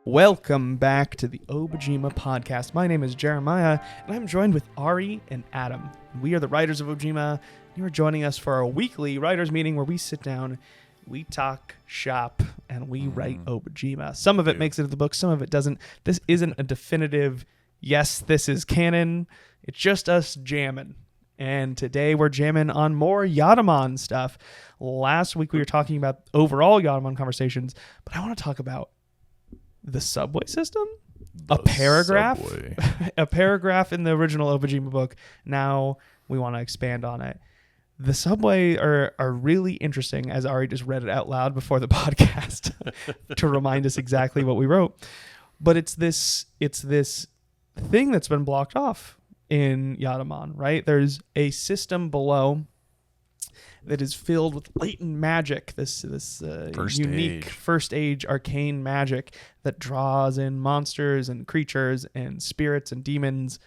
Welcome back to the Obojima Podcast. My name is Jeremiah, and I'm joined with Ari and Adam. We are the writers of Obojima. You are joining us for our weekly writers meeting where we sit down, we talk shop, and we write Obojima. Some of it makes it to the book, some of it doesn't. This isn't a definitive, yes, this is canon. It's just us jamming. And today we're jamming on more Yatamon stuff. Last week we were talking about overall Yatamon conversations, but I want to talk about the subway system, a paragraph in the original Obojima book. Now we want to expand on it. The subway are really interesting, as Ari just read it out loud before the podcast to remind us exactly what we wrote. But it's this thing that's been blocked off in Yatamon, right? There's a system below that is filled with latent magic, this unique first age arcane magic that draws in monsters and creatures and spirits and demons.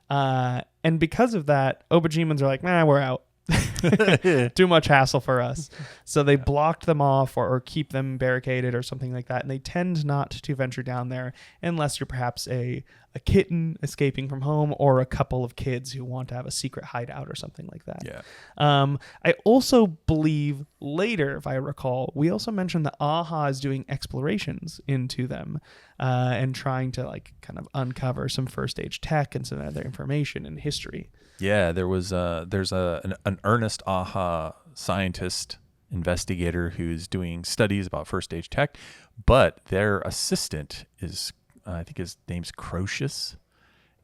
And because of that, Obojimans are like, we're out. Too much hassle for us. So they blocked them off or keep them barricaded or something like that. And they tend not to venture down there unless you're perhaps a kitten escaping from home or a couple of kids who want to have a secret hideout or something like that. Yeah. I also believe later, if I recall, we also mentioned that AHA is doing explorations into them and trying to like kind of uncover some first age tech and some other information and history. Yeah, there's an earnest AHA scientist investigator who's doing studies about first age tech, but their assistant is, I think his name's Crocius,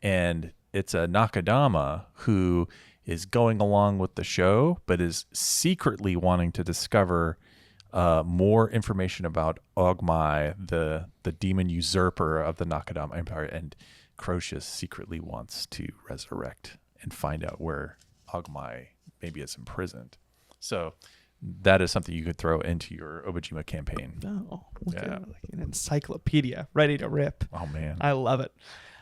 and it's a Nakadama who is going along with the show, but is secretly wanting to discover more information about Ogmai, the demon usurper of the Nakadama Empire, and Crocius secretly wants to resurrect and find out where Ogmai maybe is imprisoned. So that is something you could throw into your Obojima campaign. Oh, like an encyclopedia ready to rip. Oh man, I love it.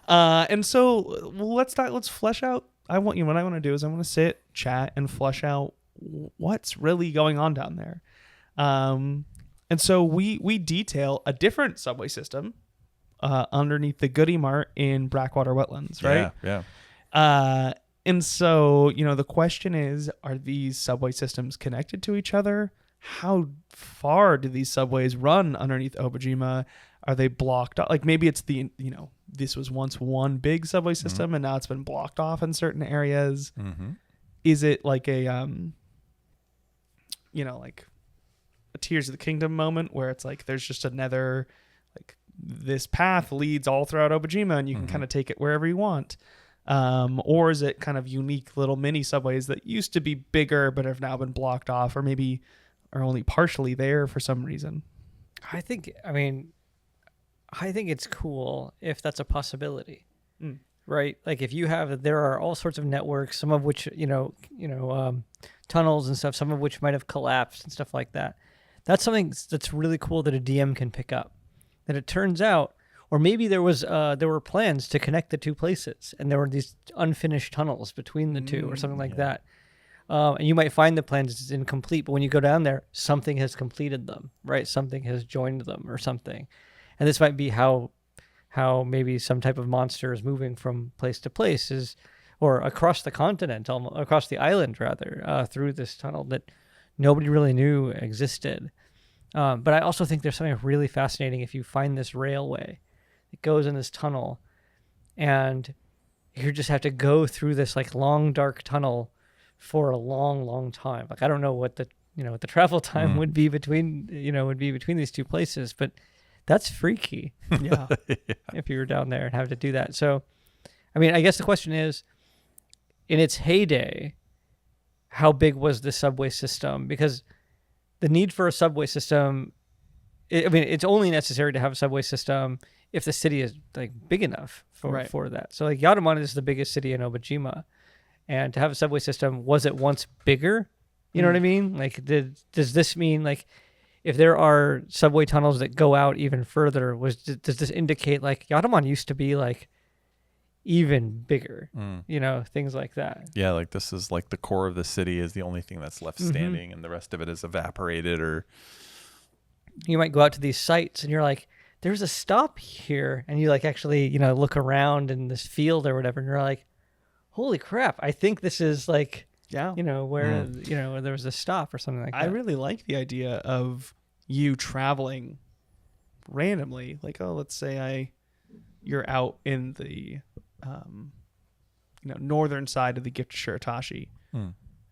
And so let's flesh out. What I want to do is I want to sit, chat, and flesh out what's really going on down there. And so we detail a different subway system underneath the Goody Mart in Blackwater Wetlands, right? Yeah. And so, the question is, are these subway systems connected to each other? How far do these subways run underneath Obojima? Are they blocked off? Like maybe it's this was once one big subway system and now it's been blocked off in certain areas. Mm-hmm. Is it like a, like a Tears of the Kingdom moment where it's like there's just another, like this path leads all throughout Obojima and you can kind of take it wherever you want? Or is it kind of unique little mini subways that used to be bigger but have now been blocked off, or maybe are only partially there for some reason? I think it's cool if that's a possibility, right? Like if there are all sorts of networks, some of which, tunnels and stuff, some of which might have collapsed and stuff like that. That's something that's really cool that a DM can pick up, that it turns out. Or maybe there were plans to connect the two places, and there were these unfinished tunnels between the two, or something like that. And you might find the plans incomplete, but when you go down there, something has completed them, right? Something has joined them, or something. And this might be how maybe some type of monster is moving from place to place, or across the continent, across the island rather, through this tunnel that nobody really knew existed. But I also think there's something really fascinating if you find this railway. It goes in this tunnel, and you just have to go through this like long dark tunnel for a long, long time. Like I don't know what the travel time would be between these two places, but that's freaky. Yeah, if you were down there and have to do that. So, I mean, I guess the question is, in its heyday, how big was the subway system? Because the need for a subway system, it's only necessary to have a subway system if the city is like big enough for that. So like Yatamon is the biggest city in Obojima, and to have a subway system, was it once bigger? You know what I mean? Like, does this mean like if there are subway tunnels that go out even further, does this indicate like Yatamon used to be like even bigger. Things like that. Yeah, like this is like the core of the city is the only thing that's left standing, and the rest of it is evaporated. Or you might go out to these sites and you're like, there's a stop here, and you like actually look around in this field or whatever, and you're like, holy crap, I think this is like where where there was a stop or something like that. I really like the idea of you traveling randomly, like, oh, let's say you're out in the northern side of the gift Shiratashi,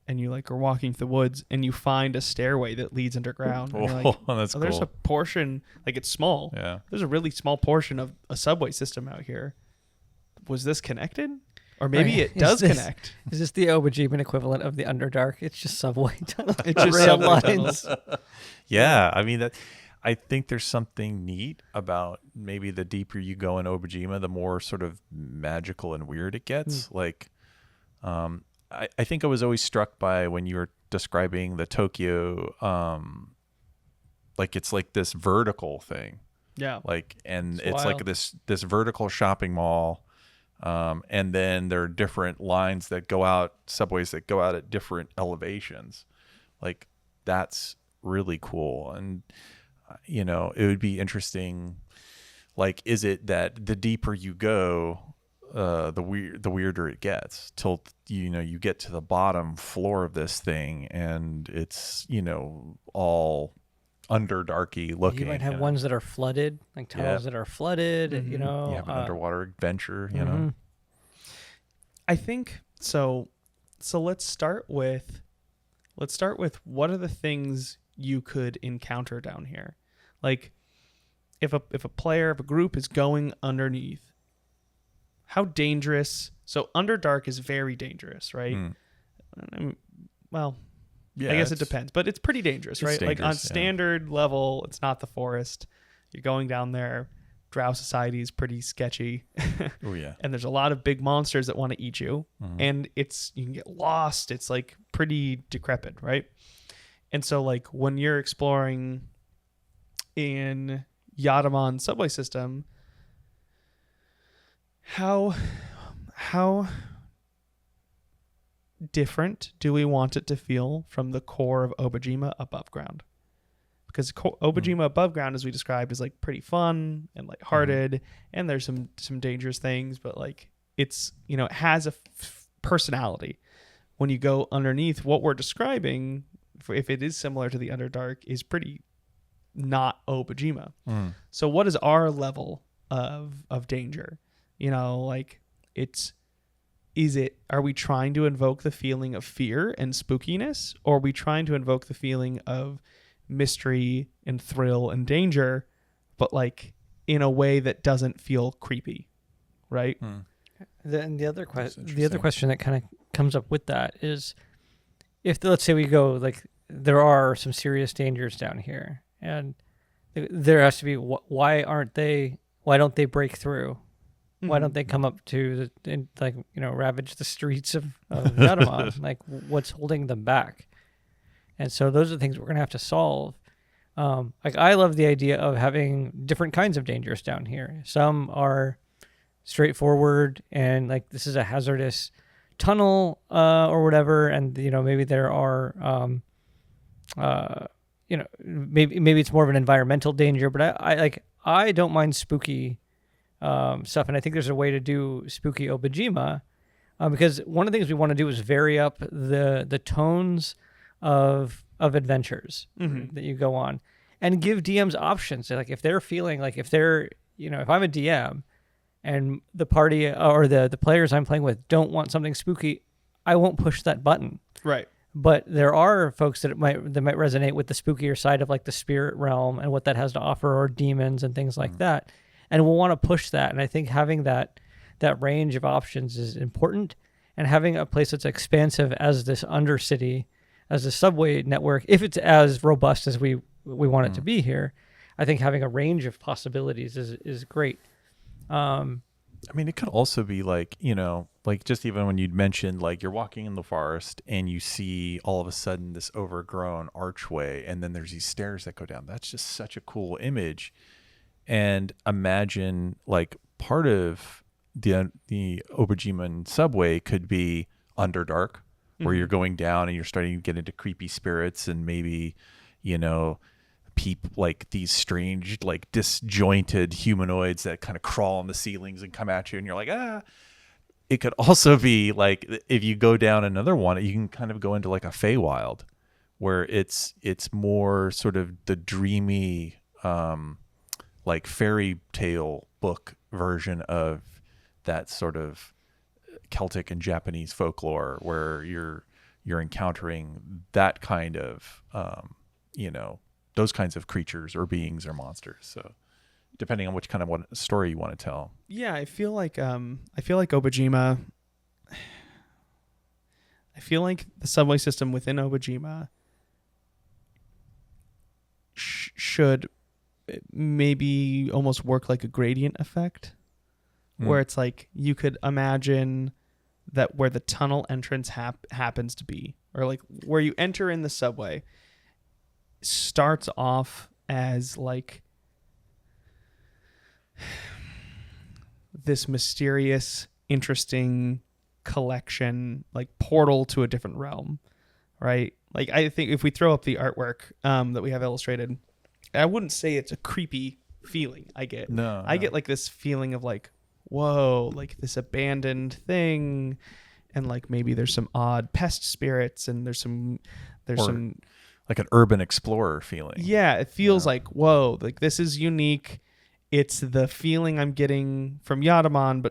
and you like are walking through the woods and you find a stairway that leads underground. And you're like, that's cool. There's a portion, like it's small. Yeah. There's a really small portion of a subway system out here. Was this connected? Or maybe it does connect. Is this the Obojima equivalent of the Underdark? It's just subway tunnels. It's just rail subway tunnels. Yeah, I mean I think there's something neat about maybe the deeper you go in Obojima, the more sort of magical and weird it gets. Like, I think I was always struck by when you were describing the Tokyo, like it's like this vertical thing. Yeah. Like, and It's it's wild. like this vertical shopping mall. And then there are different lines that go out, subways that go out at different elevations. Like, that's really cool. And, it would be interesting. Like, is it that the deeper you go, the weirder it gets till, you get to the bottom floor of this thing and it's, all underdarky looking. You might have ones that are flooded, like tunnels that are flooded. You have an underwater adventure. I think so. So let's start with what are the things you could encounter down here. Like, if a group is going underneath, how dangerous? So Underdark is very dangerous, right? Well, Yeah, I guess it depends, but it's pretty dangerous, right? Like on standard level, it's not the forest. You're going down there. Drow society is pretty sketchy. Oh yeah. And there's a lot of big monsters that want to eat you, and you can get lost. It's like pretty decrepit, right? And so like when you're exploring in Yatamon subway system, how different do we want it to feel from the core of Obojima above ground? Because Obojima above ground, as we described, is like pretty fun and lighthearted, and there's some dangerous things, but like it's it has a personality. When you go underneath, what we're describing, if it is similar to the Underdark, is pretty not Obojima. So what is our level of danger? Like are we trying to invoke the feeling of fear and spookiness, or are we trying to invoke the feeling of mystery and thrill and danger, but like in a way that doesn't feel creepy, right? Then the other question that kind of comes up with that is, let's say we go, like, there are some serious dangers down here, and there has to be, why don't they break through? Why don't they come up to ravage the streets of Yatamon? Like, what's holding them back? And so those are the things we're going to have to solve. Like, I love the idea of having different kinds of dangers down here. Some are straightforward and like, this is a hazardous tunnel or whatever. And, maybe there are, maybe it's more of an environmental danger, but I don't mind spooky stuff. And I think there's a way to do spooky Obojima because one of the things we want to do is vary up the tones of adventures that you go on and give DMs options. So like if they're feeling like if I'm a DM and the party or the players I'm playing with don't want something spooky, I won't push that button. Right. But there are folks that might resonate with the spookier side of like the spirit realm and what that has to offer, or demons and things like that. And we'll want to push that. And I think having that range of options is important, and having a place that's expansive as this Undercity, as a subway network, if it's as robust as we want it to be here, I think having a range of possibilities is great. I mean, it could also be like, like just even when you'd mentioned, like you're walking in the forest and you see all of a sudden this overgrown archway, and then there's these stairs that go down. That's just such a cool image. And imagine like part of the Obojima subway could be Underdark, where you're going down and you're starting to get into creepy spirits and maybe, like these strange, like disjointed humanoids that kind of crawl on the ceilings and come at you, and you're like, ah. It could also be like, if you go down another one, you can kind of go into like a Feywild, where it's more sort of the dreamy, like fairy tale book version of that sort of Celtic and Japanese folklore, where you're encountering that kind of, those kinds of creatures or beings or monsters. So depending on which kind of story you want to tell. Yeah, I feel like Obojima. I feel like the subway system within Obojima should maybe almost work like a gradient effect, where it's like you could imagine that where the tunnel entrance happens to be, or like where you enter in the subway, starts off as like this mysterious, interesting collection, like portal to a different realm, right? Like, I think if we throw up the artwork that we have illustrated, I wouldn't say it's a creepy feeling I get. I get like this feeling of like, whoa, like this abandoned thing, and like maybe there's some odd pest spirits, and there's some like an urban explorer feeling. Yeah, it feels like, whoa, like this is unique. It's the feeling I'm getting from Yatamon,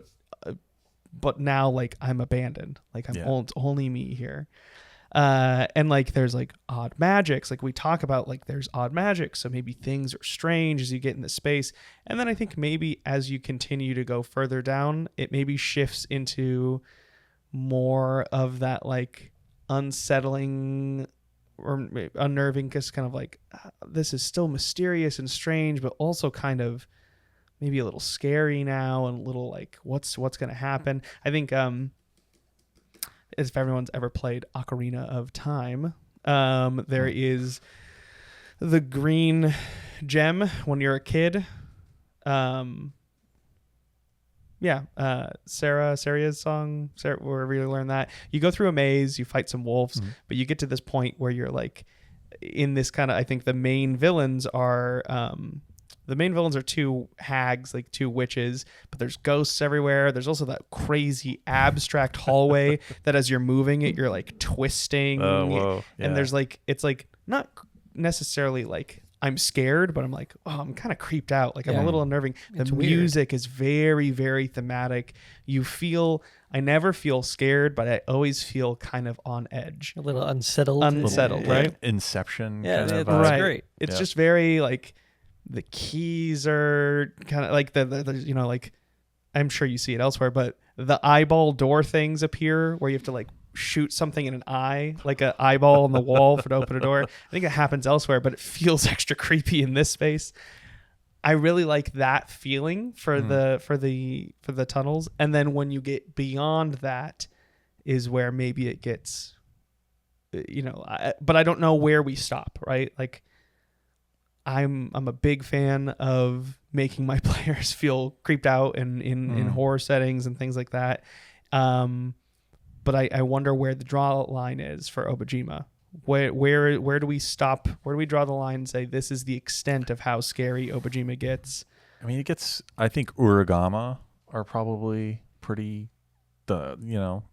but now like I'm abandoned. Like it's only me here. And like there's like odd magics. Like we talk about, like there's odd magic. So maybe things are strange as you get into space. And then I think maybe as you continue to go further down, it maybe shifts into more of that like unsettling or unnerving, just kind of like, this is still mysterious and strange, but also kind of maybe a little scary now, and a little like what's going to happen. I think if everyone's ever played Ocarina of Time, there is the green gem when you're a kid. Saria's song, wherever you learn that. You go through a maze, you fight some wolves, but you get to this point where you're like in this kind of, I think the main villains are two hags, like two witches, but there's ghosts everywhere. There's also that crazy abstract hallway that as you're moving it, you're like twisting. Oh, whoa. Yeah. And there's like, it's like not necessarily like I'm scared, but I'm like, oh, I'm kind of creeped out. Like I'm a little unnerving. The music is very, very thematic. I never feel scared, but I always feel kind of on edge. A little unsettled, right? Inception. Yeah, kind of right. Great. It's just very like, the keys are kind of like the like, I'm sure you see it elsewhere, but the eyeball door things appear where you have to like shoot something in an eye, like an eyeball on the wall to open a door. I think it happens elsewhere, but it feels extra creepy in this space. I really like that feeling for the tunnels. And then when you get beyond that is where maybe it gets, but I don't know where we stop, right? Like, I'm a big fan of making my players feel creeped out in horror settings and things like that. But I wonder where the draw line is for Obojima. Where do we stop? Where do we draw the line and say this is the extent of how scary Obojima gets? I mean, I think Uragama are probably pretty,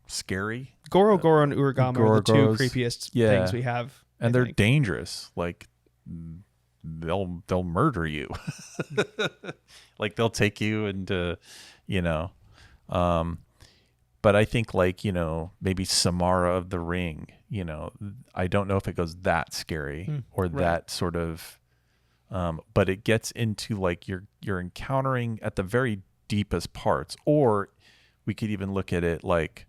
scary. Goro and Uragama are the two creepiest things we have. And they're dangerous. Like, they'll murder you. Like they'll take you into, but I think like, maybe Samara of the Ring, I don't know if it goes that scary or that sort of, but it gets into like you're encountering at the very deepest parts, or we could even look at it like,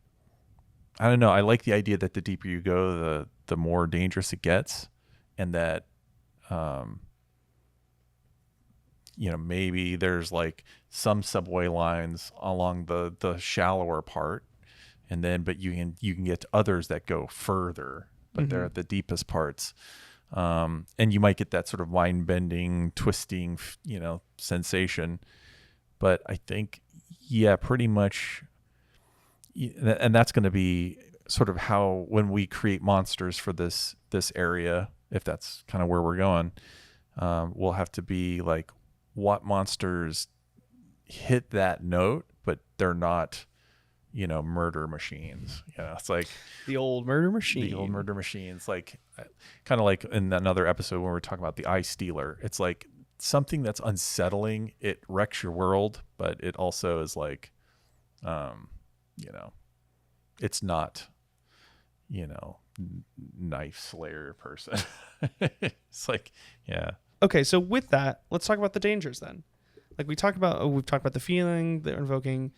I don't know. I like the idea that the deeper you go, the more dangerous it gets, and that, maybe there's like some subway lines along the shallower part, and then but you can get to others that go further, but they're at the deepest parts, and you might get that sort of mind bending, twisting, sensation. But I think, yeah, pretty much, and that's going to be sort of how, when we create monsters for this area, if that's kind of where we're going, we'll have to be like, what monsters hit that note, but they're not, murder machines. It's like the old murder machines, like kind of like in another episode when we were talking about the eye stealer. It's like something that's unsettling. It wrecks your world, but it also is like, it's not, knife slayer person. It's like, yeah. Okay, so with that, let's talk about the dangers then. Like we've talked about the feeling, the invoking,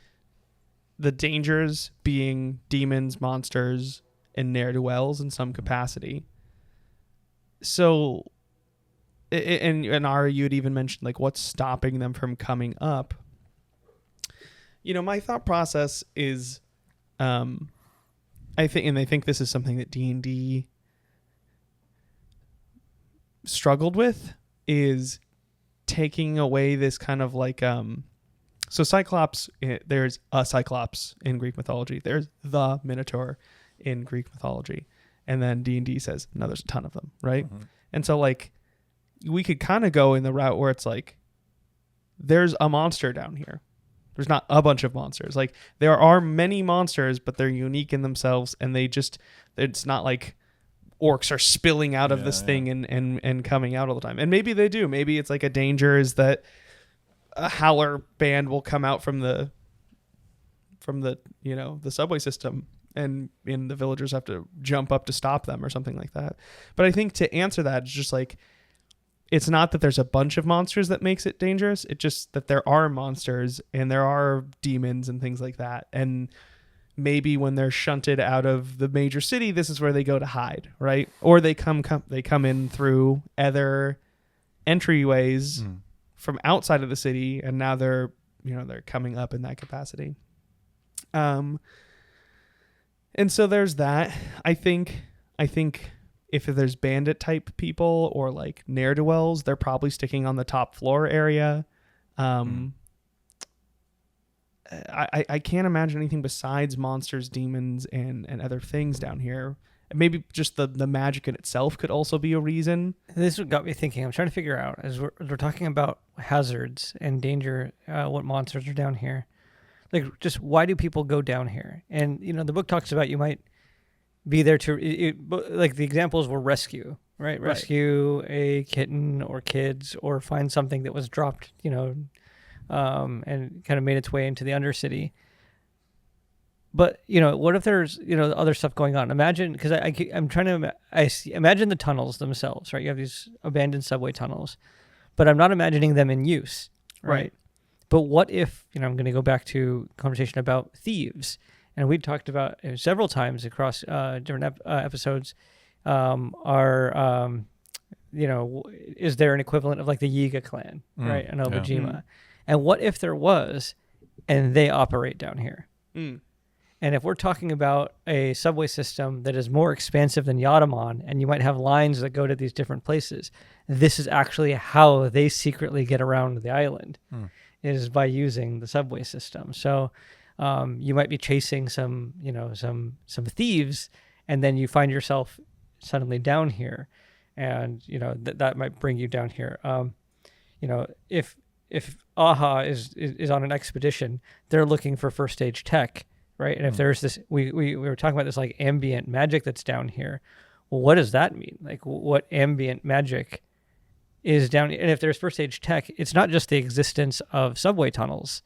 the dangers being demons, monsters, and ne'er-do-wells in some capacity. So, and Ari, you had even mentioned like what's stopping them from coming up. My thought process is, I think this is something that D&D struggled with, is taking away this kind of like so Cyclops, there's a Cyclops in Greek mythology, there's the Minotaur in Greek mythology, and then D&D says no, there's a ton of them, right? Mm-hmm. And so like we could kind of go in the route where it's like there's a monster down here, there's not a bunch of monsters, like there are many monsters, but they're unique in themselves, and it's not like orcs are spilling out of this thing and coming out all the time. And maybe they do. Maybe it's like a danger is that a howler band will come out from the the subway system, and the villagers have to jump up to stop them or something like that. But I think to answer that, it's just like, it's not that there's a bunch of monsters that makes it dangerous. It's just that there are monsters and there are demons and things like that. And maybe when they're shunted out of the major city, this is where they go to hide, right? Or they come in through other entryways from outside of the city, and now they're coming up in that capacity. And so there's that. I think if there's bandit type people or like ne'er-do-wells, they're probably sticking on the top floor area. I can't imagine anything besides monsters, demons, and other things down here. Maybe just the magic in itself could also be a reason. This got me thinking. I'm trying to figure out, as we're talking about hazards and danger, what monsters are down here. Like, just why do people go down here? And, the book talks about you might be there to, like the examples were rescue, right? Rescue a kitten or kids, or find something that was dropped, and kind of made its way into the Undercity. But, what if there's, other stuff going on? Imagine, because I'm trying to imagine the tunnels themselves, right? You have these abandoned subway tunnels, but I'm not imagining them in use, right? But what if, I'm going to go back to conversation about thieves, and we've talked about several times across different episodes, is there an equivalent of like the Yiga clan, right? An Obojima. Yeah. And what if there was, and they operate down here? And if we're talking about a subway system that is more expansive than Yatamon, and you might have lines that go to these different places, this is actually how they secretly get around the island, is by using the subway system. So you might be chasing some thieves, and then you find yourself suddenly down here, and that might bring you down here. If AHA is on an expedition, they're looking for first stage tech, right? And if there's this, we were talking about this like ambient magic that's down here. Well, what does that mean? Like, what ambient magic is down here? And if there's first stage tech, it's not just the existence of subway tunnels,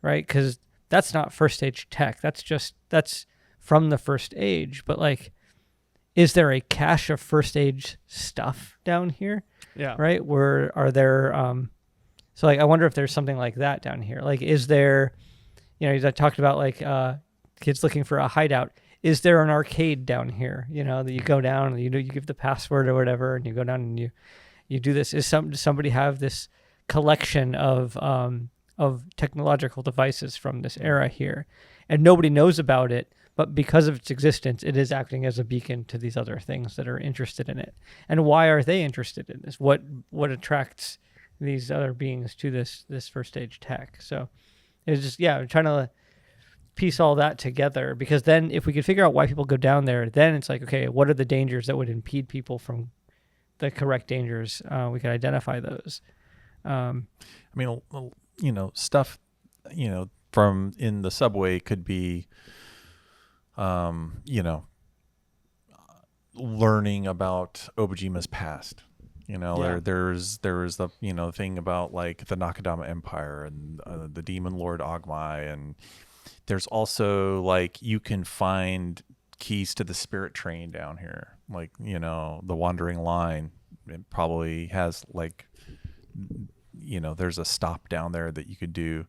right? Because that's not first stage tech. That's from the first age. But like, is there a cache of first age stuff down here? Yeah. Right? Where are there? So like, I wonder if there's something like that down here. Like, is there? I talked about like kids looking for a hideout. Is there an arcade down here? That you go down and you give the password or whatever, and you go down and you do this. Does somebody have this collection of technological devices from this era here, and nobody knows about it, but because of its existence, it is acting as a beacon to these other things that are interested in it. And why are they interested in this? What attracts these other beings to this first stage tech. So it was just trying to piece all that together, because then if we could figure out why people go down there, then it's like, okay, what are the dangers that would impede people from the correct dangers? We could identify those. I mean, stuff, from in the subway could be, learning about Obojima's past. There's the thing about like the Nakadama Empire and the Demon Lord Ogmai, and there's also like you can find keys to the spirit train down here, like the Wandering Line. It probably has like there's a stop down there that you could do.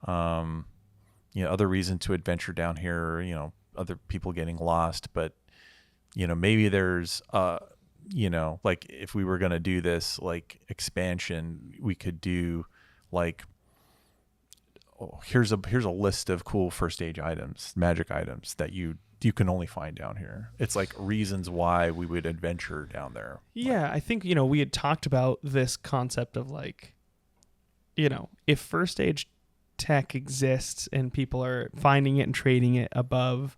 Other reason to adventure down here, other people getting lost, but maybe there's like if we were going to do this like expansion, we could do like, here's a list of cool first stage items, magic items that you can only find down here. It's like reasons why we would adventure down there. Yeah, I think we had talked about this concept of like, if first stage tech exists and people are finding it and trading it above,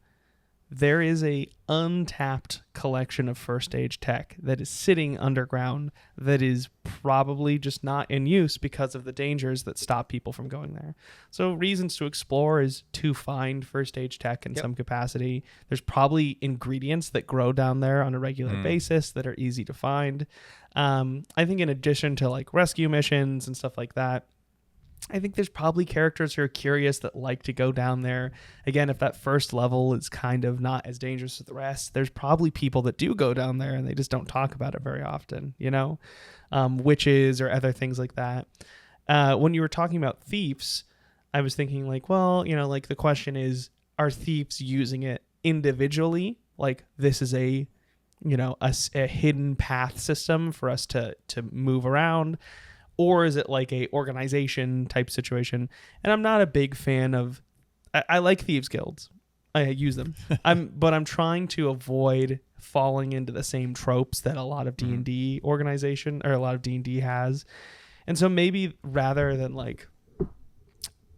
there is a untapped collection of first stage tech that is sitting underground that is probably just not in use because of the dangers that stop people from going there. So reasons to explore is to find first stage tech in some capacity. There's probably ingredients that grow down there on a regular basis that are easy to find. I think in addition to like rescue missions and stuff like that, I think there's probably characters who are curious that like to go down there. Again, if that first level is kind of not as dangerous as the rest, there's probably people that do go down there and they just don't talk about it very often, witches or other things like that. When you were talking about thieves, I was thinking like, well, like the question is, are thieves using it individually? Like this is a hidden path system for us to move around. Or is it like a organization type situation? And I'm not a big fan of. I like thieves guilds. I use them. But I'm trying to avoid falling into the same tropes that a lot of D&D organization or a lot of D&D has. And so maybe rather than like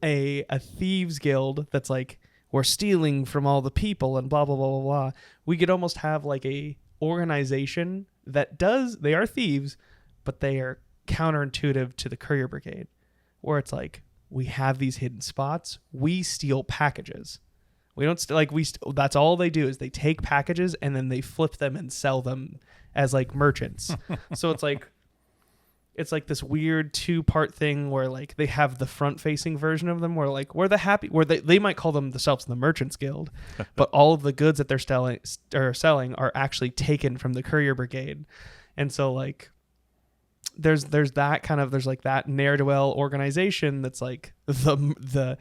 a thieves guild that's like we're stealing from all the people and blah blah blah blah blah, we could almost have like a organization that they are thieves, but they are counterintuitive to the courier brigade, where it's like we have these hidden spots, we steal packages. We don't that's all they do is they take packages and then they flip them and sell them as like merchants. So it's like this weird two-part thing where like they have the front-facing version of them where like where they might call themselves the Merchants Guild, but all of the goods that they're selling are actually taken from the courier brigade. And so like there's that kind of, there's like that ne'er-do-well organization that's like the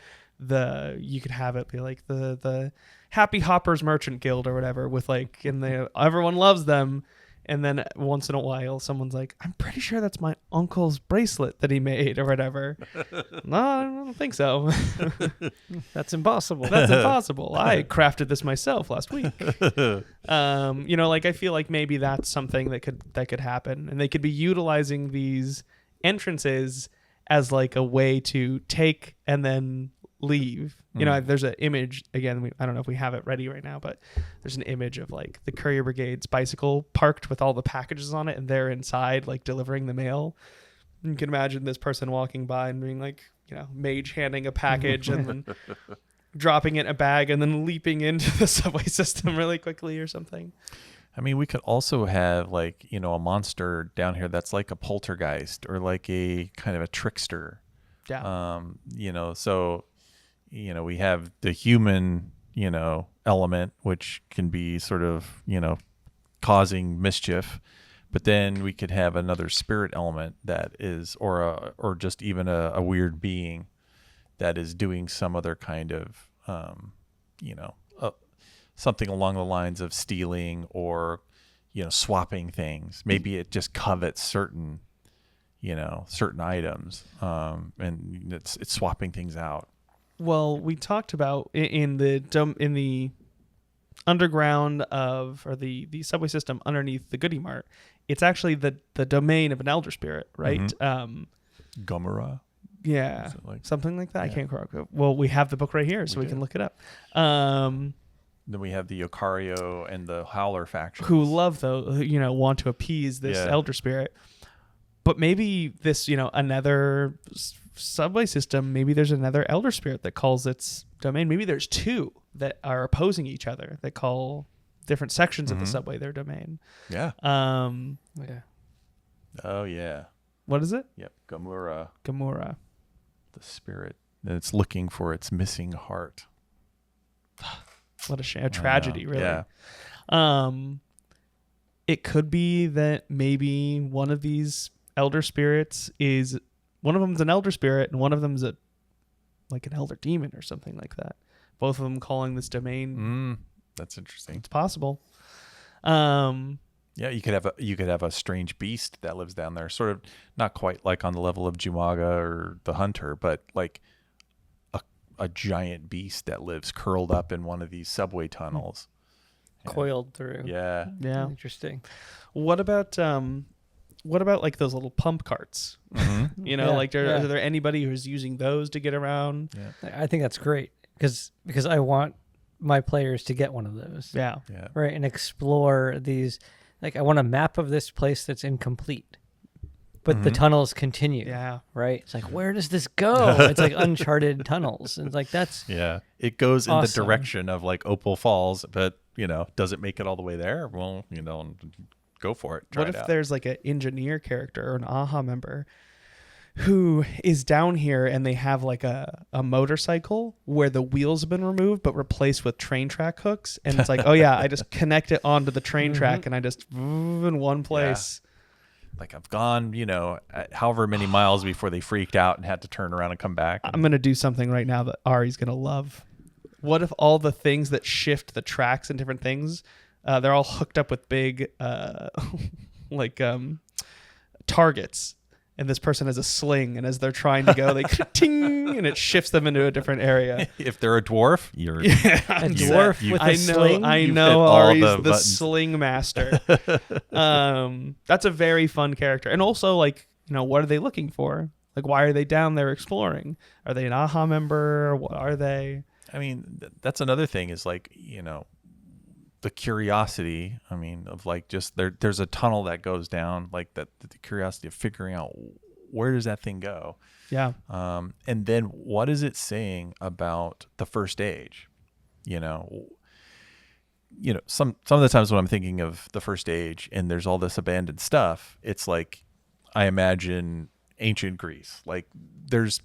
you could have it be like the Happy Hoppers Merchant Guild or whatever, with like, and everyone loves them. And then once in a while, someone's like, I'm pretty sure that's my uncle's bracelet that he made or whatever. No, I don't think so. That's impossible. That's impossible. I crafted this myself last week. Like I feel like maybe that's something that could happen. And they could be utilizing these entrances as like a way to take and then leave. There's an image, again, I don't know if we have it ready right now, but there's an image of like the courier brigade's bicycle parked with all the packages on it, and they're inside like delivering the mail. You can imagine this person walking by and being like, mage handing a package and then dropping it in a bag and then leaping into the subway system really quickly or something. I mean, we could also have like, a monster down here that's like a poltergeist or like a kind of a trickster. Yeah. So we have the human, element, which can be sort of, causing mischief, but then we could have another spirit element that is, or just even a weird being that is doing some other kind of, something along the lines of stealing or, swapping things. Maybe it just covets certain items, and it's swapping things out. Well, we talked about in the underground or the subway system underneath the Goody Mart, it's actually the domain of an elder spirit, right? Mm-hmm. Gomorrah. Yeah, Is it like- something like that. I Yeah. can't quite. Well, we have the book right here, so we do. can look it up. Then we have the Yokario and the Howler factions. Who love want to appease this Yeah. elder spirit. But maybe this, another subway system, maybe there's another elder spirit that calls its domain. Maybe there's two that are opposing each other that call different sections of the subway their domain. Yeah. Yeah. Oh, yeah. What is it? Yep. Gomorrah, Gamora. the spirit. And it's looking for its missing heart. What a shame. A tragedy, really. Yeah. It could be that maybe one of these elder spirits one of them's an elder spirit and one of them's an elder demon or something like that. Both of them calling this domain. That's interesting. It's possible. Yeah, you could have a strange beast that lives down there, sort of not quite like on the level of Jumaga or the Hunter, but like a giant beast that lives curled up in one of these subway tunnels. Coiled through. Yeah. Yeah. Interesting. What about like those little pump carts? Mm-hmm. Are there anybody who's using those to get around? Yeah. I think that's great because I want my players to get one of those. Yeah. Yeah. Right. And explore these. Like, I want a map of this place that's incomplete, but the tunnels continue. Yeah. Right. It's like, where does this go? It's like uncharted tunnels. And it's like, that's Yeah. It goes in the Awesome. direction of like Opal Falls, but does it make it all the way there? Well, go for it. Try What it if out. there's like an engineer character or an AHA member who is down here and they have like a motorcycle where the wheels have been removed but replaced with train track hooks, and it's like, oh yeah, I just connect it onto the train track and I just move in one place. Like I've gone, however many miles before they freaked out and had to turn around and come back. I'm gonna do something right now that Ari's gonna love. What if all the things that shift the tracks and different things, they're all hooked up with big targets, and this person has a sling, and as they're trying to go, they ting, and it shifts them into a different area. If they're a dwarf, you're a dwarf with a sling. I You know fit all Ari's the the buttons. sling master. That's a very fun character. And also, what are they looking for? Like, why are they down there exploring? Are they an AHA member? What are they? I mean, that's another thing is like, the curiosity, of like just there's a tunnel that goes down, like that, the curiosity of figuring out where does that thing go? Yeah. And then what is it saying about the first age? Some of the times when I'm thinking of the first age and there's all this abandoned stuff, it's like, I imagine ancient Greece, like there's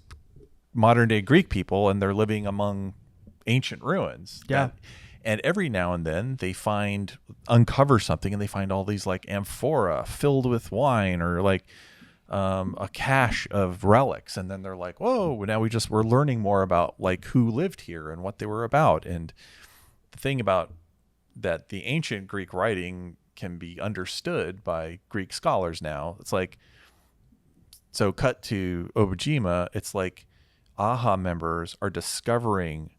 modern day Greek people and they're living among ancient ruins. Yeah. And every now and then they uncover something and they find all these like amphora filled with wine or like a cache of relics. And then they're like, whoa, now we're learning more about like who lived here and what they were about. And the thing about that, the ancient Greek writing can be understood by Greek scholars now. It's like, so cut to Obojima, it's like AHA members are discovering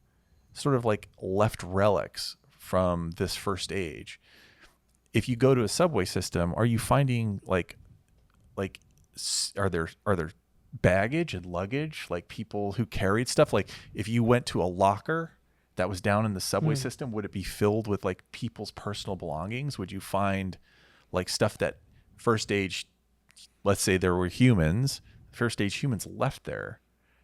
sort of like left relics from this first age. If you go to a subway system, are you finding like are there baggage and luggage, like people who carried stuff? Like if you went to a locker that was down in the subway system, would it be filled with like people's personal belongings? Would you find like stuff that first age, let's say there were first age humans left there?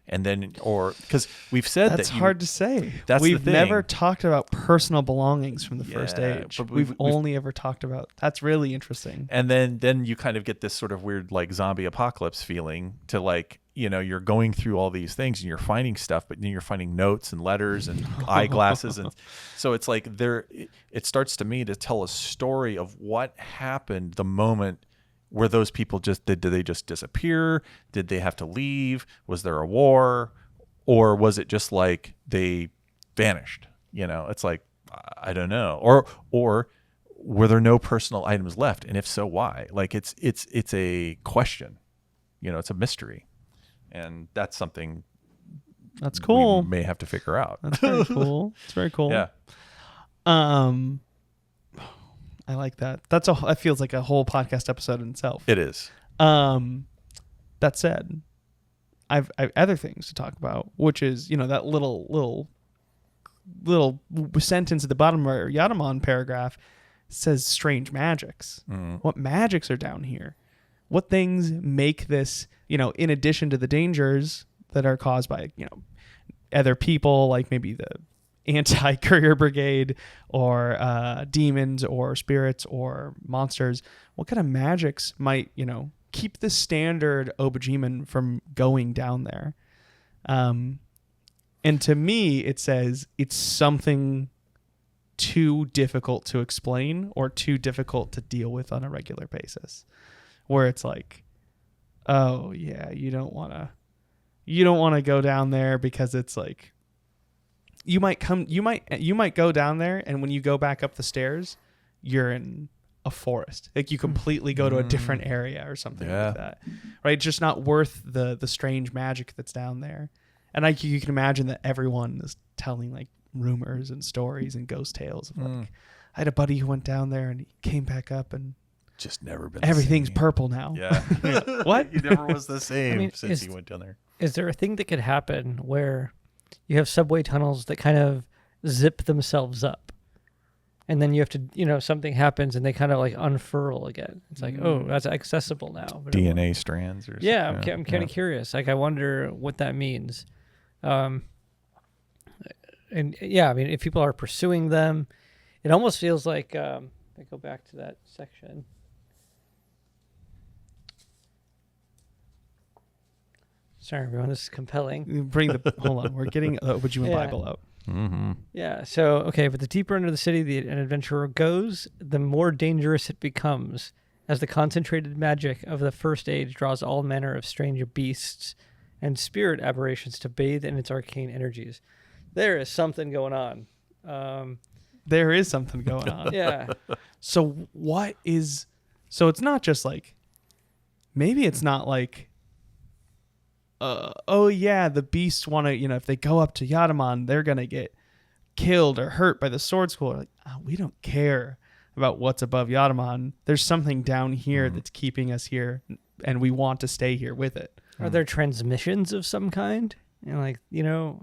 And then, or because we've said That's that hard to say. That's the We've thing. never talked about personal belongings from the first Yeah, age. but We've we've only ever talked about. That's really interesting. And then you kind of get this sort of weird like zombie apocalypse feeling to like, you're going through all these things and you're finding stuff, but then you're finding notes and letters and eyeglasses. And so it's like it starts to me to tell a story of what happened the moment where those people did they just disappear? Did they have to leave? Was there a war? Or was it just like they vanished? It's like, I don't know. Or were there no personal items left? And if so, why? Like it's a question, it's a mystery. And that's something That's cool. we may have to figure out. That's very cool. It's very cool. Yeah. I like that. That feels like a whole podcast episode in itself. It is. That said, I've other things to talk about, which is, you know, that little sentence at the bottom of our Yatamon paragraph says strange magics. What magics are down here? What things make this, you know, in addition to the dangers that are caused by, you know, other people, like maybe the anti-courier brigade or demons or spirits or monsters, what kind of magics might, you know, keep the standard Obojiman from going down there? And to me, it says it's something too difficult to explain or too difficult to deal with on a regular basis, where it's like, oh yeah, you don't want to go down there because it's like, you might go down there, and when you go back up the stairs, you're in a forest. Like you completely go to a different area or something like that. Right? It's just not worth the strange magic that's down there. And you can imagine that everyone is telling like rumors and stories and ghost tales of like, I had a buddy who went down there and he came back up and just never been. Everything's purple now. Yeah. What? He never was the same since he went down there. Is there a thing that could happen where you have subway tunnels that kind of zip themselves up, and then you have to, you know, something happens and they kind of like unfurl again? It's like, oh, that's accessible now. DNA strands or something. Yeah, I'm kind of curious. Like, I wonder what that means. And yeah, I mean, if people are pursuing them, it almost feels like, I go back to that section. Sorry, everyone, this is compelling. Hold on, we're getting Obojima Bible out. Mm-hmm. Yeah, so, okay, but the deeper into the city an adventurer goes, the more dangerous it becomes, as the concentrated magic of the first age draws all manner of strange beasts and spirit aberrations to bathe in its arcane energies. There is something going on. There is something going on. Yeah. So it's not just like, maybe it's not like, oh yeah, the beasts want to, you know, if they go up to Yatamon, they're going to get killed or hurt by the sword school. Like, oh, we don't care about what's above Yatamon. There's something down here that's keeping us here, and we want to stay here with it. Are there transmissions of some kind? And like, you know,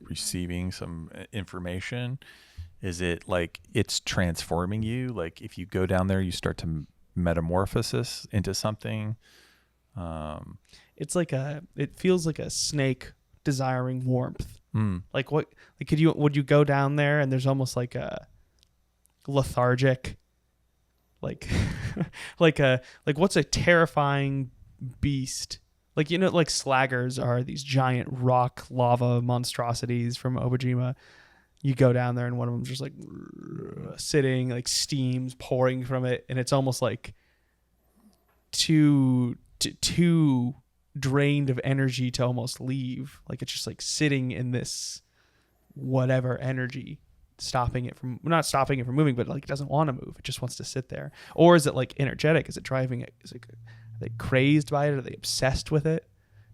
receiving some information? Is it like it's transforming you? Like if you go down there, you start to metamorphosis into something. It's like it feels like a snake desiring warmth. Like what? Like would you go down there and there's almost like a lethargic, like like what's a terrifying beast? Like, you know, like slaggers are these giant rock lava monstrosities from Obojima. You go down there and one of them's just like sitting, like steam's pouring from it, and it's almost like too drained of energy to almost leave. Like it's just like sitting in this whatever energy, not stopping it from moving, but like it doesn't want to move. It just wants to sit there. Or is it like energetic? Is it driving it? Are they crazed by it? Are they obsessed with it?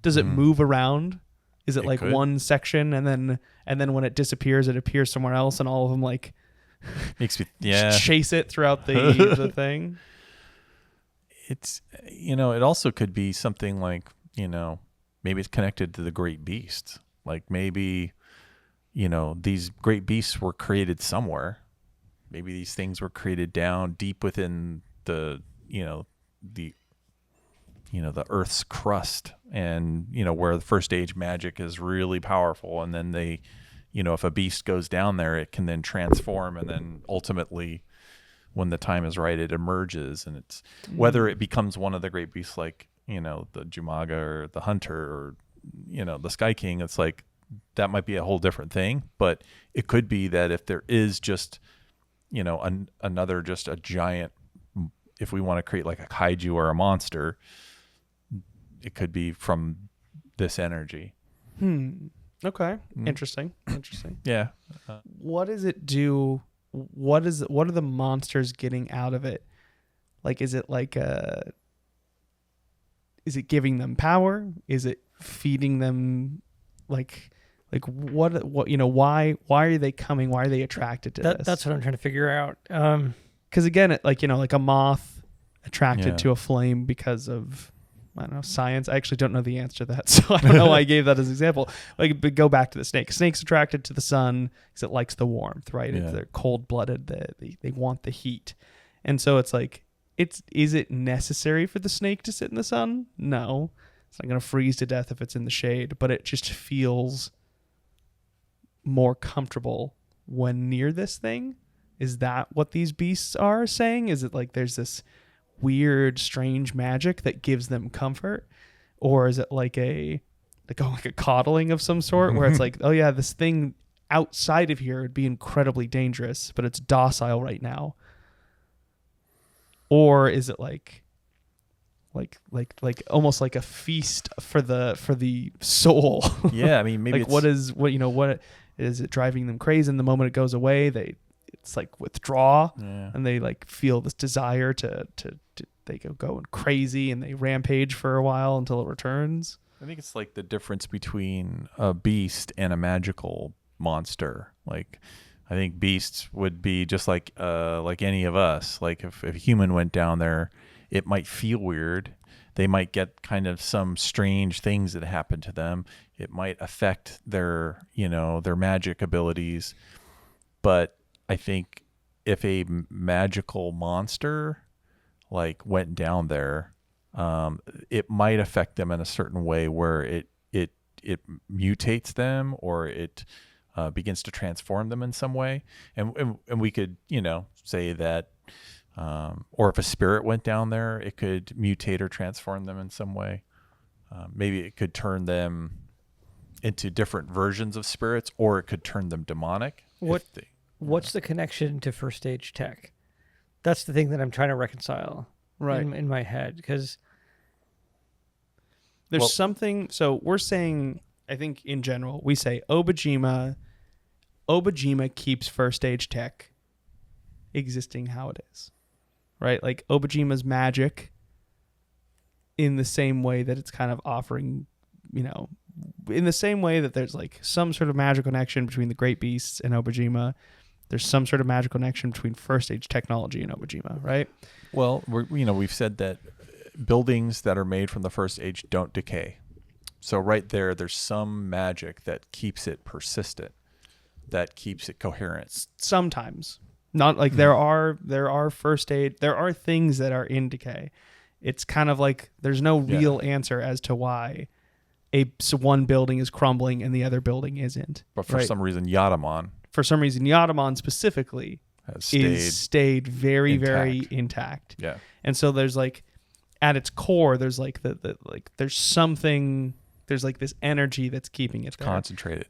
Does it move around? Is it like could. one section and then when it disappears, it appears somewhere else, and all of them like makes me chase it throughout the thing? It's, you know, it also could be something like, you know, maybe it's connected to the great beasts. Like maybe, you know, these great beasts were created somewhere. Maybe these things were created down deep within the Earth's crust, and, you know, where the first age magic is really powerful. And then they, you know, if a beast goes down there, it can then transform, and then ultimately, when the time is right, it emerges. And it's whether it becomes one of the great beasts, like, you know, the Jumaga or the Hunter or, you know, the Sky King. It's like that might be a whole different thing, but it could be that if there is just, you know, another just a giant, if we want to create like a kaiju or a monster, it could be from this energy. Okay. Interesting. Yeah. What does it do? What are the monsters getting out of it? Like, is it like is it giving them power? Is it feeding them? Like what, you know, why are they coming? Why are they attracted to this? That's what I'm trying to figure out. Because again, like, you know, like a moth attracted to a flame because of I don't know, science. I actually don't know the answer to that, so I don't know why I gave that as an example. Like, but go back to the snake. Snake's attracted to the sun because it likes the warmth, right? Yeah. They're cold-blooded. They want the heat. And so it's like, is it necessary for the snake to sit in the sun? No. It's not going to freeze to death if it's in the shade, but it just feels more comfortable when near this thing. Is that what these beasts are saying? Is it like there's this weird, strange magic that gives them comfort? Or is it like a coddling of some sort where it's like, oh yeah, this thing outside of here would be incredibly dangerous, but it's docile right now? Or is it like almost like a feast for the soul? Yeah, I mean, maybe like what is it driving them crazy? And the moment it goes away, it's like withdraw, and they like feel this desire to they go going crazy and they rampage for a while until it returns. I think it's like the difference between a beast and a magical monster. Like, I think beasts would be just like any of us. Like if a human went down there, it might feel weird. They might get kind of some strange things that happen to them. It might affect their magic abilities. But I think if a magical monster like went down there, it might affect them in a certain way where it mutates them, or it begins to transform them in some way. And we could, say that, or if a spirit went down there, it could mutate or transform them in some way. Maybe it could turn them into different versions of spirits, or it could turn them demonic. What's the connection to first stage tech? That's the thing that I'm trying to reconcile in my head, because there's something. So we're saying, I think in general, we say Obojima keeps first stage tech existing how it is, right? Like Obojima's magic, in the same way that it's kind of offering, in the same way that there's like some sort of magical connection between the great beasts and Obojima, there's some sort of magical connection between first stage technology and Obojima, right? Well, we've said that buildings that are made from the first age don't decay. So right there's some magic that keeps it persistent, that keeps it coherent. Sometimes. Not like there are first aid, there are things that are in decay. It's kind of like there's no real answer as to why one building is crumbling and the other building isn't. But for some reason, Yatamon specifically has stayed very, very intact. Yeah. And so there's like, at its core, there's like there's something, there's like this energy that's keeping it there. Concentrated.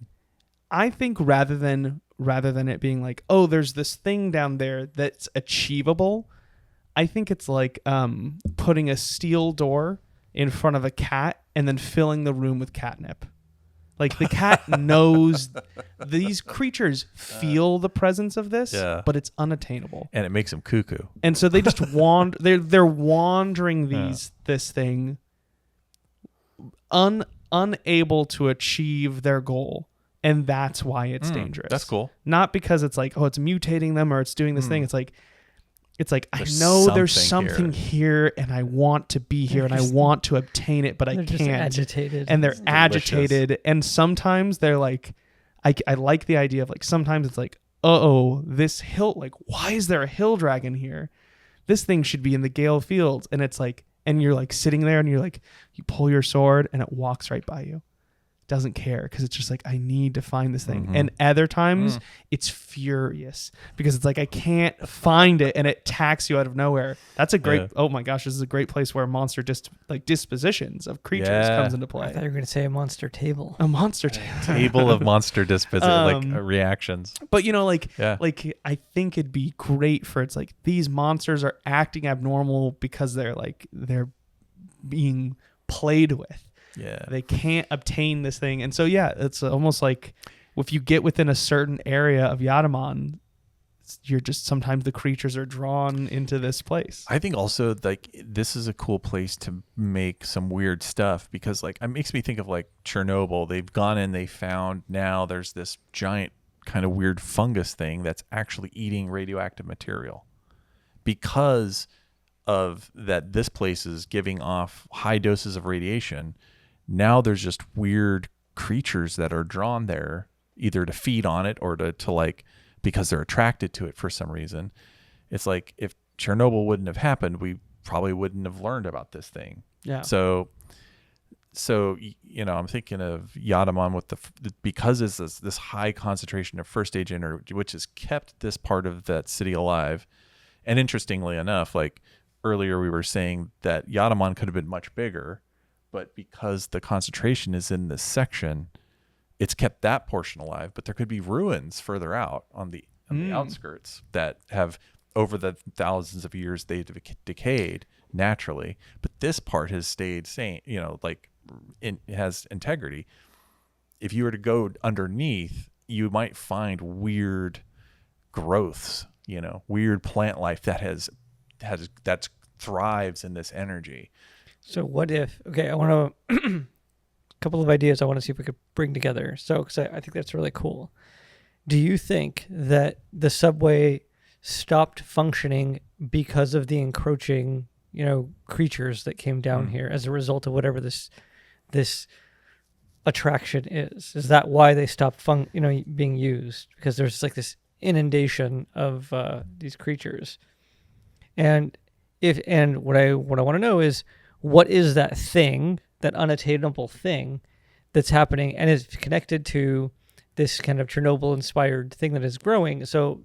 I think rather than it being like, oh, there's this thing down there that's achievable, I think it's like putting a steel door in front of a cat and then filling the room with catnip. Like the cat knows, these creatures feel the presence of this, but it's unattainable, and it makes them cuckoo. And so they just they're wandering this thing, unable to achieve their goal. And that's why it's dangerous. That's cool. Not because it's like, oh, it's mutating them or it's doing this thing. It's like I know there's something here and I want to be here and I want to obtain it, but I can't. Just agitated. And they're agitated. And sometimes they're like, I like the idea of like, sometimes it's like, this hill, like, why is there a hill dragon here? This thing should be in the Gale Fields. And it's like, and you're like sitting there and you're like, you pull your sword and it walks right by you. Doesn't care because it's just like, I need to find this thing. And other times it's furious because it's like, I can't find it and it attacks you out of nowhere. That's a great, oh my gosh, this is a great place where monster dispositions of creatures comes into play. I thought you were going to say a monster table. A monster table. Table of monster reactions. But like I think it'd be great for, it's like these monsters are acting abnormal because they're being played with. Yeah. They can't obtain this thing. And so, it's almost like if you get within a certain area of Yatamon, you're just, sometimes the creatures are drawn into this place. I think also like this is a cool place to make some weird stuff because like it makes me think of like Chernobyl. They've gone in, they found now there's this giant kind of weird fungus thing that's actually eating radioactive material because of that this place is giving off high doses of radiation. Now there's just weird creatures that are drawn there either to feed on it or to like, because they're attracted to it for some reason. It's like if Chernobyl wouldn't have happened, we probably wouldn't have learned about this thing. Yeah. So I'm thinking of Yatamon with because it's this high concentration of first stage energy, which has kept this part of that city alive. And interestingly enough, like earlier we were saying that Yatamon could have been much bigger, but because the concentration is in this section, it's kept that portion alive. But there could be ruins further out on the outskirts that have, over the thousands of years, they've decayed naturally. But this part has stayed sane, it has integrity. If you were to go underneath, you might find weird growths, weird plant life that thrives in this energy. So what if, I want to, a couple of ideas I want to see if we could bring together. So, because I think that's really cool. Do you think that the subway stopped functioning because of the encroaching, creatures that came down here as a result of whatever this attraction is? Is that why they stopped being used? Because there's like this inundation of these creatures. And what I want to know is, what is that thing, that unattainable thing that's happening and is connected to this kind of Chernobyl-inspired thing that is growing? So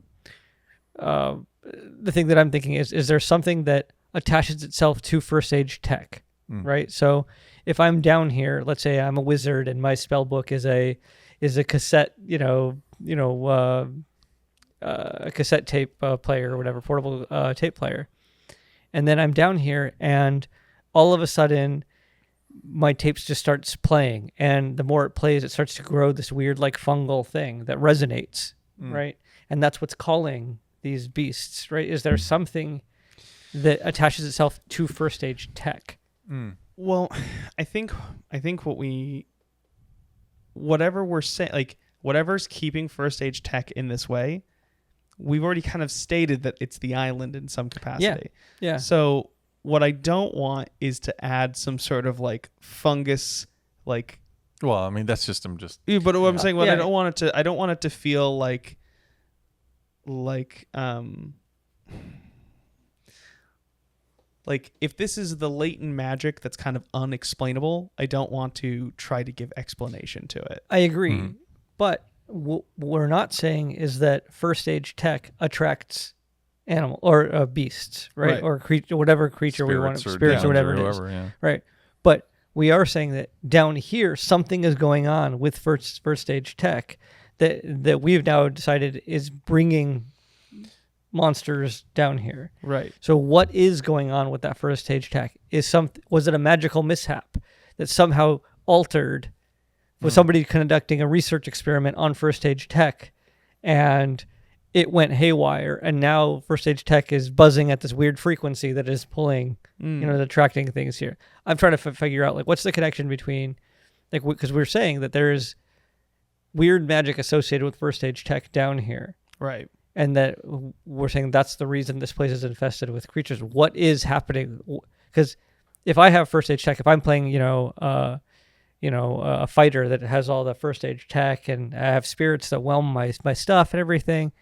the thing that I'm thinking is there something that attaches itself to first age tech, right? So if I'm down here, let's say I'm a wizard and my spell book is a cassette, a cassette tape player or whatever, portable tape player. And then I'm down here and all of a sudden my tapes just starts playing, and the more it plays, it starts to grow this weird like fungal thing that resonates, right? And that's what's calling these beasts, right? Is there something that attaches itself to first stage tech? Well, I think whatever we're saying, like whatever's keeping first stage tech in this way, we've already kind of stated that it's the island in some capacity. Yeah. So what I don't want is to add some sort of like fungus, like. Well, I mean that's just I'm just. But what I'm saying, I don't want it to feel like if this is the latent magic that's kind of unexplainable, I don't want to try to give explanation to it. I agree, but what we're not saying is that first stage tech attracts animal or beasts, right? Or whatever creature we want, spirits or whatever it is, right? But we are saying that down here something is going on with first stage tech that we've now decided is bringing monsters down here. Right. So what is going on with that first stage tech? Was it a magical mishap that somehow altered? Was somebody conducting a research experiment on first stage tech and it went haywire, and now first stage tech is buzzing at this weird frequency that is pulling, attracting things here? I'm trying to figure out like what's the connection between, like, because we're saying that there is weird magic associated with first stage tech down here. Right. And that we're saying that's the reason this place is infested with creatures. What is happening? Because if I have first stage tech, if I'm playing, a fighter that has all the first stage tech, and I have spirits that whelm my stuff and everything,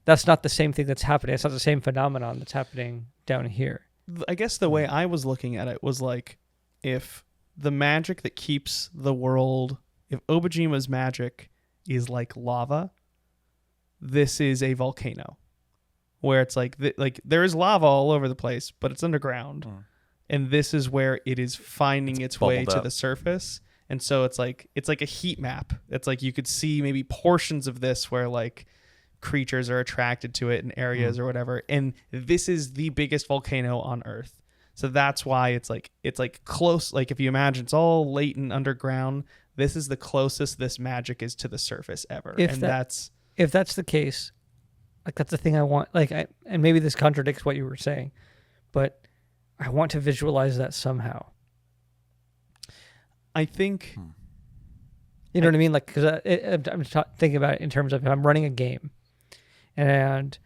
that's not the same thing that's happening. It's not the same phenomenon that's happening down here. I guess the way I was looking at it was like, if the magic that keeps the world, if Obojima's magic is like lava, this is a volcano, where it's like there is lava all over the place, but it's underground, and this is where it is finding its way to the surface. And so it's like a heat map. It's like you could see maybe portions of this where like creatures are attracted to it in areas or whatever. And this is the biggest volcano on Earth, so that's why it's like close. Like if you imagine it's all latent underground, this is the closest this magic is to the surface ever. If that's the case, like that's the thing I want, and maybe this contradicts what you were saying, but I want to visualize that somehow. I think, you know what I mean? Like, because I'm thinking about it in terms of if I'm running a game, and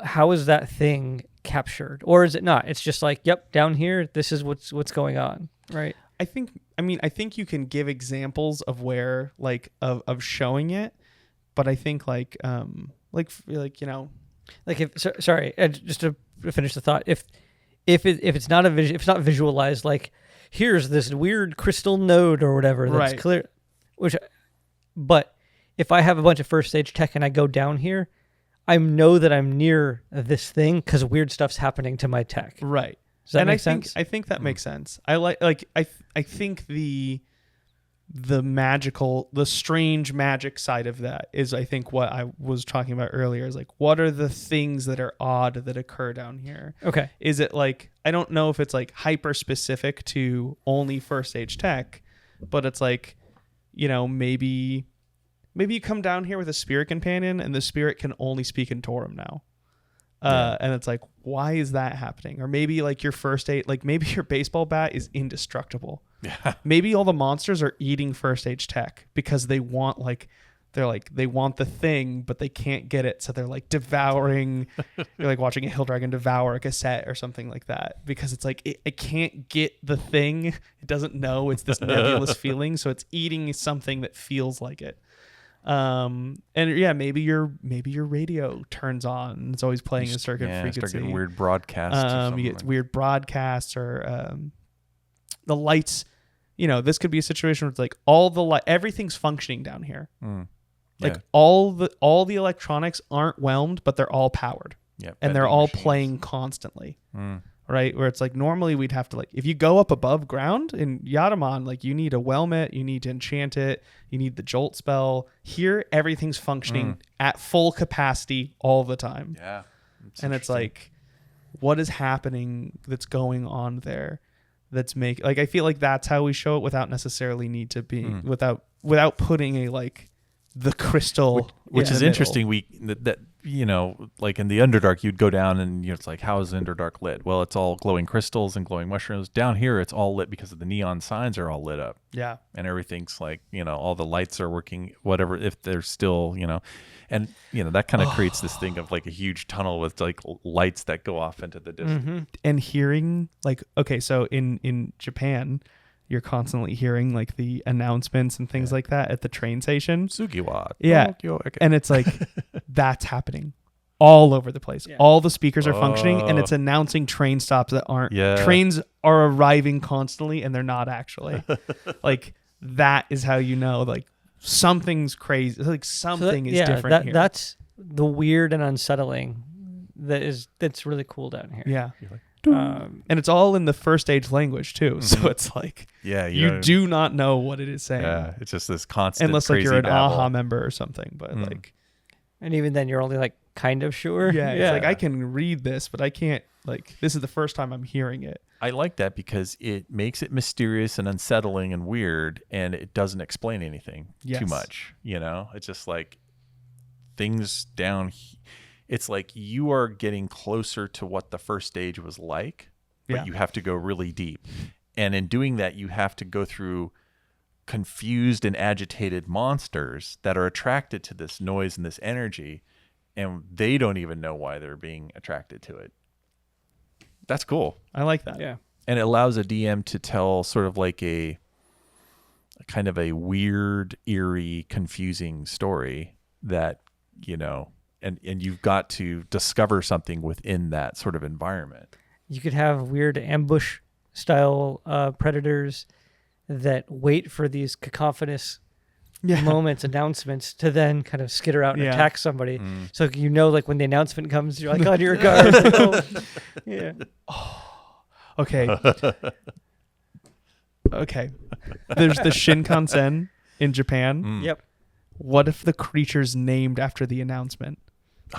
how is that thing captured, or is it not? It's just like, yep, down here, this is what's going on, right? I think you can give examples of where like of showing it, but I think like you know, like if sorry, just to finish the thought, if it's not if it's not visualized, like here's this weird crystal node or whatever that's Right. clear, but if I have a bunch of first stage tech and I go down here, I know that I'm near this thing because weird stuff's happening to my tech. right. Does that And make sense? I think that makes sense. I think the magical, the strange magic side of that is, I think, what I was talking about earlier is like, what are the things that are odd that occur down here? Okay. Is it like, I don't know if it's like hyper specific to only first stage tech, but it's like, you know, maybe you come down here with a spirit companion and the spirit can only speak in Torum now. And it's like, why is that happening? Or maybe like your first aid, like maybe your baseball bat is indestructible. Yeah. Maybe all the monsters are eating first age tech because they want they want the thing, but they can't get it. So they're like devouring, you're like watching a hill dragon devour a cassette or something like that, because it's like, it can't get the thing. It doesn't know. It's this nebulous feeling. So it's eating something that feels like it. And yeah, maybe your radio turns on. It's always playing a certain frequency. Start getting weird broadcasts. You get weird broadcasts, or the lights. You know, this could be a situation where it's like all the everything's functioning down here. Like all the electronics aren't whelmed, but they're all powered. Yeah, and they're all playing constantly. Right, where it's like normally we'd have to, like, if you go up above ground in Yatamon, like you need a whelm it, you need to enchant it, you need the jolt spell. Here everything's functioning at full capacity all the time. Yeah. And it's like, what is happening that's going on there that's like, I feel like that's how we show it without necessarily need to be without putting a like the crystal, which is middle. interesting. That you know, like in the Underdark, you'd go down and, you know, it's like, how is Underdark lit? Well, it's all glowing crystals and glowing mushrooms. Down here, it's all lit because of the neon signs are all lit up. Yeah. And everything's like, you know, all the lights are working, whatever, if they're still, you know, and, you know, that kind of creates this thing of like a huge tunnel with like lights that go off into the distance. And hearing like, okay, so in Japan, you're constantly hearing like the announcements and things like that at the train station. Sugiwa. Yeah. Tokyo. Okay. And it's like, that's happening all over the place. Yeah. All the speakers are functioning, and it's announcing train stops that aren't. Yeah. Trains are arriving constantly, and they're not actually. Like, that is how you know, like, something's crazy. Like, something is different here. That's the weird and unsettling that's really cool down here. Yeah. Like, and it's all in the first age language too, so it's like, yeah, you do not know what it is saying. Yeah, it's just this constant, unless like crazy you're an babble. AHA member or something. But like, and even then, you're only like kind of sure. yeah, it's like, I can read this, but I can't. Like, this is the first time I'm hearing it. I like that because it makes it mysterious and unsettling and weird, and it doesn't explain anything too much. You know, it's just like things down. It's like you are getting closer to what the first stage was like, but you have to go really deep. And in doing that, you have to go through confused and agitated monsters that are attracted to this noise and this energy, and they don't even know why they're being attracted to it. That's cool. I like that. Yeah. And it allows a DM to tell sort of like a kind of a weird, eerie, confusing story that, you know, and you've got to discover something within that sort of environment. You could have weird ambush style predators that wait for these cacophonous moments, announcements, to then kind of skitter out and attack somebody. So you know, like when the announcement comes, you're like, on your guard. Yeah. Okay. Okay. There's the Shinkansen in Japan. Yep. What if the creature's named after the announcement?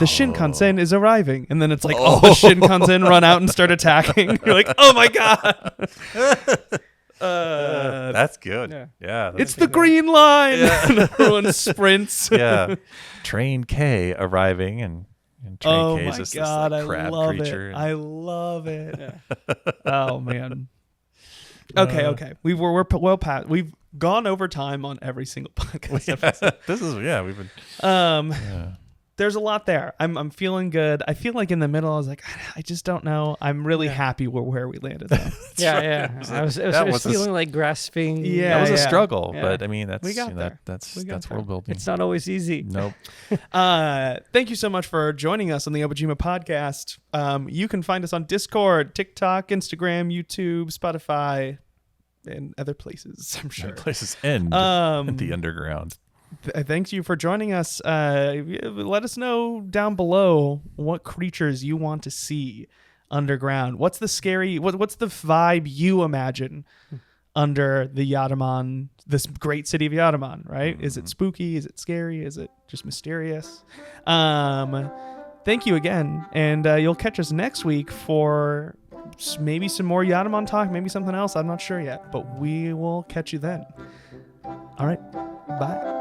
The Shinkansen is arriving. And then it's like, all the Shinkansen run out and start attacking. You're like, oh my God. That's good. Yeah. It's the green line. And everyone sprints. Yeah. Train K arriving, and Train K is just this like, crab creature. I love it. Oh man. Okay. We're well past. We've gone over time on every single podcast episode. This is we've been. there's a lot there. I'm feeling good. I feel like in the middle, I was like, I just don't know. I'm really happy where we landed. Though. Yeah. I was feeling like grasping. Yeah, that was a yeah. struggle, Yeah. but I mean, that's We got you know, there. that's We got there. world building. It's not always easy. Nope. Thank you so much for joining us on the Obojima Podcast. You can find us on Discord, TikTok, Instagram, YouTube, Spotify, and other places, I'm sure. Places end at the underground. Thanks you for joining us. Let us know down below what creatures you want to see underground. What's the scary, what's the vibe you imagine under the Yatamon, this great city of Yatamon, right? Is it spooky? Is it scary? Is it just mysterious? Thank you again. And you'll catch us next week for maybe some more Yatamon talk, maybe something else. I'm not sure yet, but we will catch you then. All right. Bye.